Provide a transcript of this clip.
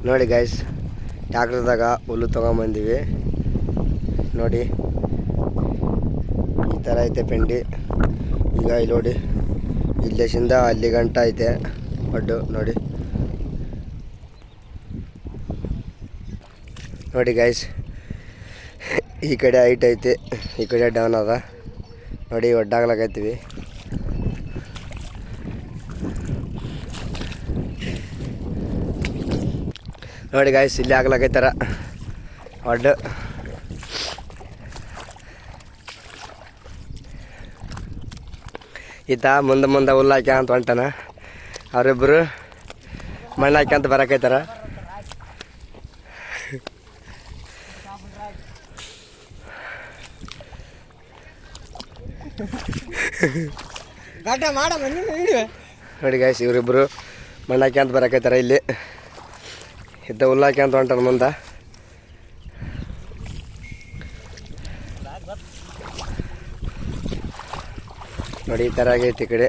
ನೋಡಿ ಗೈಸ್, ಟ್ಯಾಕ್ಟರ್ದಾಗ ಹುಲ್ಲು ತೊಗೊಂಬಂದಿವಿ. ನೋಡಿ ಈ ಥರ ಐತೆ ಪೆಂಡಿ. ಈಗ ಇಲ್ಲಿ ನೋಡಿ, ಇಲ್ಲಿಂದ ಅಲ್ಲಿ ಗಂಟ ಐತೆ ಒಡ್ಡು. ನೋಡಿ ಗೈಸ್, ಈ ಕಡೆ ಹೈಟ್ ಐತೆ, ಈ ಕಡೆ ಡೌನ್ ಅದ. ನೋಡಿ ಒಡ್ಡಾಗ್ಲಾಕೈತೀವಿ. ನೋಡಿ ಗೈಸ್, ಇಲ್ಲಿ ಆಗ್ಲಾಕೈತಾರ ಒಡ್ಡು. ಈತ ಮುಂದೆ ಹುಲ್ಲು ಹಾಕ್ಯಂತ ಹೊಂಟಾನ. ಅವರಿಬ್ಬರು ಮಣ್ಣು ಹಾಕ್ಯಂತ ಬರಕೈತಾರ. ನೋಡಿ ಗೈಸ್, ಇವರಿಬ್ಬರು ಮಣ್ಣು ಹಾಕ್ಯಂತ ಬರಕೈತಾರ. ಇಲ್ಲಿ ಇದ್ದ ಹುಲ್ಲು ಹಾಕ್ಯಂತ ಹೊಂಟಾನ ಮುಂದೆ. ನೋಡಿ ಈ ಥರ ಆಗೈತಿ ಈ ಕಡೆ.